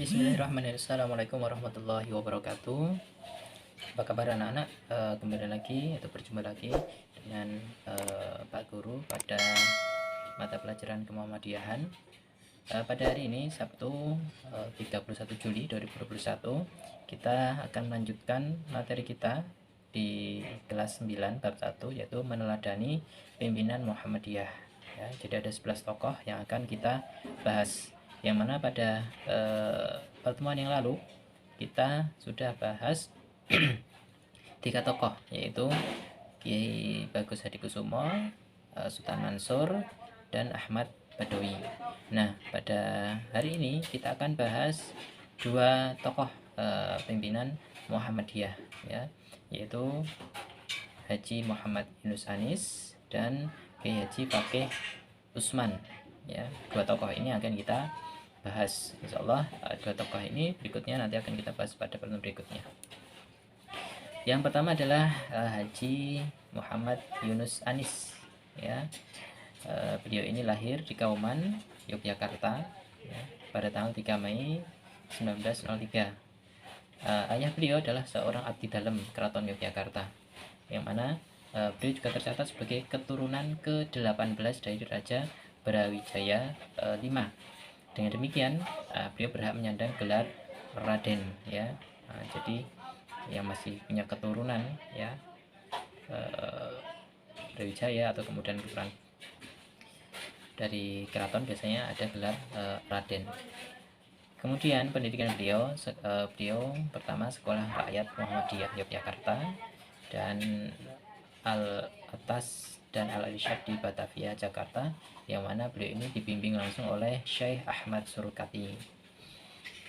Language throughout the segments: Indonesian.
Bismillahirrahmanirrahim. Assalamualaikum warahmatullahi wabarakatuh. Apa kabar anak-anak? Kembali lagi atau berjumpa lagi dengan Pak Guru pada mata pelajaran Kemuhammadiyahan. Pada hari ini Sabtu 31 Juli 2021 kita akan melanjutkan materi kita di kelas 9 bab 1, yaitu meneladani pimpinan Muhammadiyah ya. Jadi ada 11 tokoh yang akan kita bahas, yang mana pada pertemuan yang lalu kita sudah bahas 3 tokoh, yaitu Kiai Bagus Hadikusumo, Sultan Mansur, dan Ahmad Badawi. Nah, pada hari ini kita akan bahas 2 tokoh pimpinan Muhammadiyah ya, yaitu Haji Muhammad Yunus Anis dan Kiai Haji Fakih Usman ya. 2 tokoh ini akan kita bahas insyaallah. 2 tokoh ini berikutnya nanti akan kita bahas pada pertemuan berikutnya. Yang pertama adalah Haji Muhammad Yunus Anis ya. Beliau ini lahir di Kauman, Yogyakarta ya, pada tanggal 3 Mei 1903. Ayah beliau adalah seorang abdi dalam Keraton Yogyakarta, yang mana beliau juga tercatat sebagai keturunan ke-18 dari Raja Brawijaya V. Dengan demikian beliau berhak menyandang gelar Raden ya. Jadi yang masih punya keturunan ya Brawijaya atau kemudian keturunan dari keraton biasanya ada gelar Raden. Kemudian pendidikan beliau, beliau pertama sekolah rakyat Muhammadiyah Yogyakarta dan Al-Atas dan Al-Irsyad di Batavia, Jakarta, yang mana beliau ini dibimbing langsung oleh Syekh Ahmad Surkati.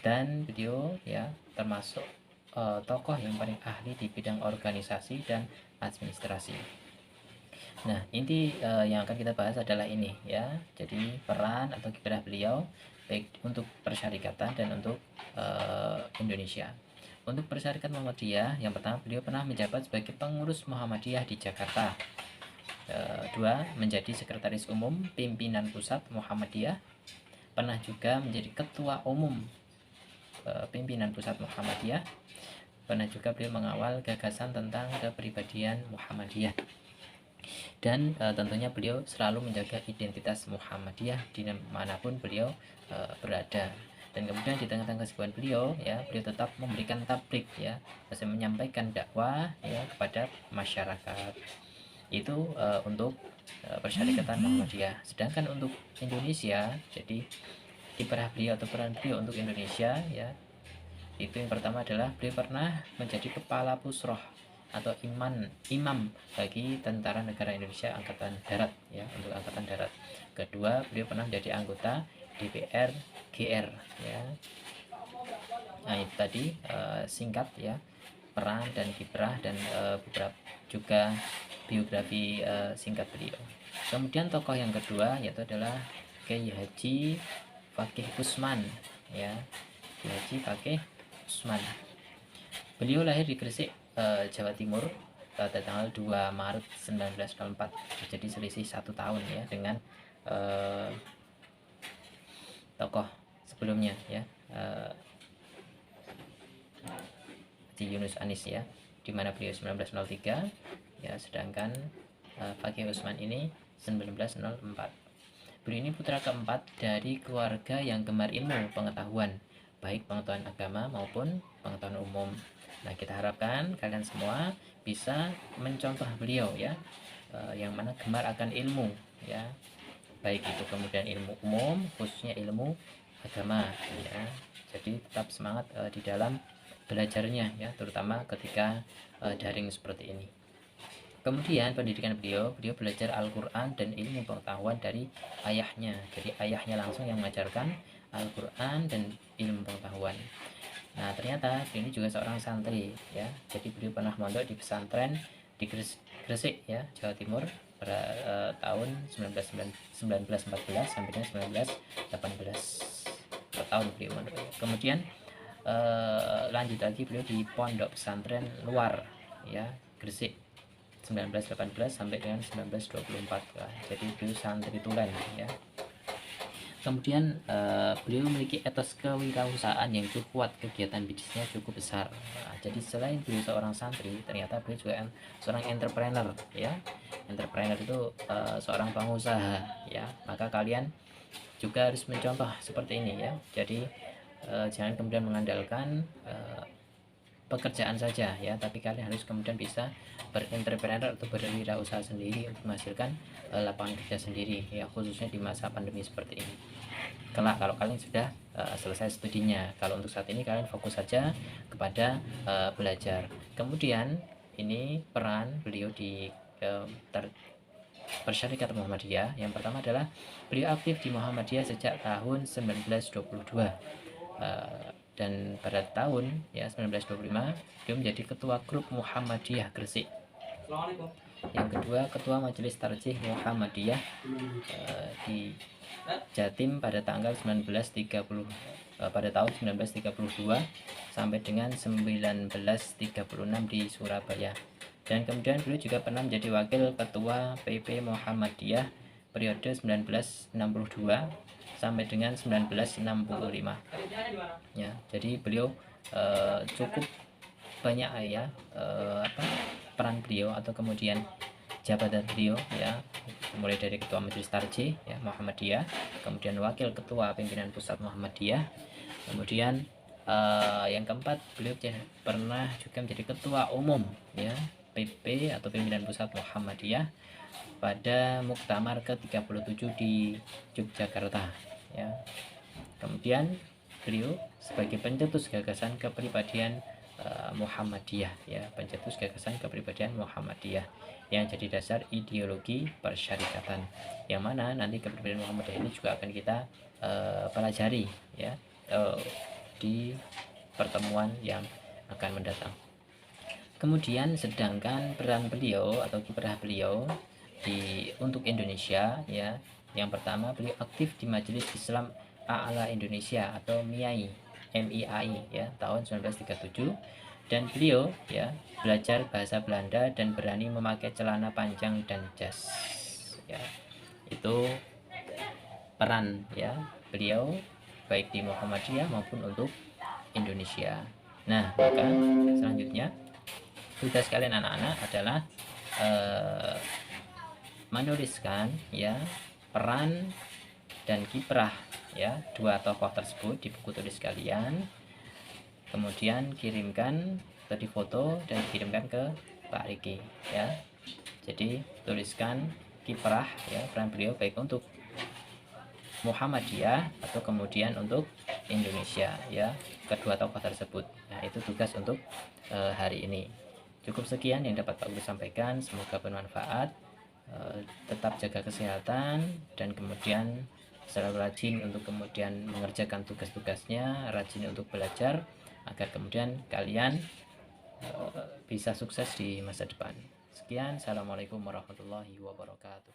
Dan beliau ya termasuk tokoh yang paling ahli di bidang organisasi dan administrasi. Nah, inti yang akan kita bahas adalah ini ya. Jadi peran atau kiprah beliau baik untuk persyarikatan dan untuk Indonesia. Untuk persyarikatan Muhammadiyah, yang pertama beliau pernah menjabat sebagai pengurus Muhammadiyah di Jakarta. 2. Menjadi sekretaris umum pimpinan pusat Muhammadiyah. Pernah juga menjadi ketua umum pimpinan pusat Muhammadiyah. Pernah juga beliau mengawal gagasan tentang kepribadian Muhammadiyah. Dan tentunya beliau selalu menjaga identitas Muhammadiyah dimanapun beliau berada. Dan kemudian di tengah-tengah kesibukan beliau ya, beliau tetap memberikan tabligh ya, masih menyampaikan dakwah ya kepada masyarakat. Itu untuk persyarikatan Muhammadiyah. Sedangkan untuk Indonesia, jadi kiprah beliau atau peran beliau untuk Indonesia ya, itu yang pertama adalah beliau pernah menjadi kepala pusroh atau imam bagi Tentara Negara Indonesia Angkatan Darat ya, untuk Angkatan Darat. Kedua, beliau pernah menjadi anggota DPR GR ya. Nah, itu tadi singkat ya peran dan kiprah dan beberapa juga biografi singkat beliau. Kemudian tokoh yang kedua yaitu adalah Kiai Haji Fakih Usman ya. Kiai Haji Fakih Usman. Beliau lahir di Gresik, Jawa Timur pada tanggal 2 Maret 1904. Jadi selisih 1 tahun ya dengan tokoh sebelumnya ya, Haji Yunus Anis ya, dimana beliau 1903 ya, sedangkan Fakih Usman ini 1904. Beliau ini putra keempat dari keluarga yang gemar ilmu pengetahuan, baik pengetahuan agama maupun pengetahuan umum. Nah, kita harapkan kalian semua bisa mencontoh beliau ya, yang mana gemar akan ilmu ya, baik itu kemudian ilmu umum khususnya ilmu agama ya. Jadi tetap semangat di dalam belajarnya ya, terutama ketika daring seperti ini. Kemudian pendidikan beliau belajar Al-Quran dan ilmu pengetahuan dari ayahnya. Jadi ayahnya langsung yang mengajarkan Al-Quran dan ilmu pengetahuan. Nah, ternyata beliau ini juga seorang santri ya. Jadi beliau pernah mondok di pesantren di Gresik ya, Jawa Timur pada tahun 1914 sampai dengan 1918. Tahun beliau mondok. Kemudian lanjut lagi beliau di pondok pesantren luar ya, Gresik 1918 sampai dengan 1924 ya. Jadi beliau santri tulen ya. Kemudian beliau memiliki etos kewirausahaan yang cukup kuat, kegiatan bisnisnya cukup besar. Nah, jadi selain beliau seorang santri, ternyata beliau juga seorang entrepreneur, ya. Entrepreneur itu seorang pengusaha, ya. Maka kalian juga harus mencontoh seperti ini, ya. Jadi jangan kemudian mengandalkan pekerjaan saja, ya, tapi kalian harus kemudian bisa berentrepreneur atau berwirausaha sendiri untuk menghasilkan lapangan kerja sendiri, ya, khususnya di masa pandemi seperti ini. Kelak kalau kalian sudah selesai studinya, kalau untuk saat ini kalian fokus saja kepada belajar. Kemudian ini peran beliau di Persyarikatan Muhammadiyah. Yang pertama adalah beliau aktif di Muhammadiyah sejak tahun 1922. Dan pada tahun 1925 beliau menjadi ketua grup Muhammadiyah Gresik. Yang kedua, ketua Majelis Tarjih Muhammadiyah di Jatim pada tanggal 1930 pada tahun 1932 sampai dengan 1936 di Surabaya. Dan kemudian beliau juga pernah menjadi wakil ketua PP Muhammadiyah periode 1962 sampai dengan 1965, ya. Jadi beliau cukup banyak, ya, peran beliau atau kemudian jabatan beliau, ya, mulai dari ketua Majelis Tarjih, ya, Muhammadiyah, kemudian wakil ketua pimpinan pusat Muhammadiyah, kemudian yang keempat beliau pernah juga menjadi ketua umum, ya, PP atau pimpinan pusat Muhammadiyah pada Muktamar ke-37 di Yogyakarta, ya. Kemudian beliau sebagai pencetus gagasan kepribadian Muhammadiyah, ya, pencetus gagasan kepribadian Muhammadiyah yang jadi dasar ideologi persyarikatan, yang mana nanti kepribadian Muhammadiyah ini juga akan kita pelajari, ya, di pertemuan yang akan mendatang. Kemudian sedangkan peran beliau atau kiprah beliau untuk Indonesia, ya, yang pertama beliau aktif di Majelis Islam A'la Indonesia atau MIAI, ya, tahun 1937, dan beliau, ya, belajar bahasa Belanda dan berani memakai celana panjang dan jas, ya. Itu peran, ya, beliau baik di Muhammadiyah maupun untuk Indonesia. Nah, maka selanjutnya tugas kalian anak-anak adalah menuliskan, ya, peran dan kiprah, ya, dua tokoh tersebut di buku tulis kalian, kemudian kirimkan atau difoto dan kirimkan ke Pak Riki, ya. Jadi tuliskan kiprah, ya, peran beliau baik untuk Muhammadiyah atau kemudian untuk Indonesia, ya, kedua tokoh tersebut. Nah, itu tugas untuk hari ini. Cukup sekian yang dapat Pak Guru sampaikan, semoga bermanfaat. Tetap jaga kesehatan dan kemudian selalu rajin untuk kemudian mengerjakan tugas-tugasnya, rajin untuk belajar agar kemudian kalian bisa sukses di masa depan. Sekian, assalamualaikum warahmatullahi wabarakatuh.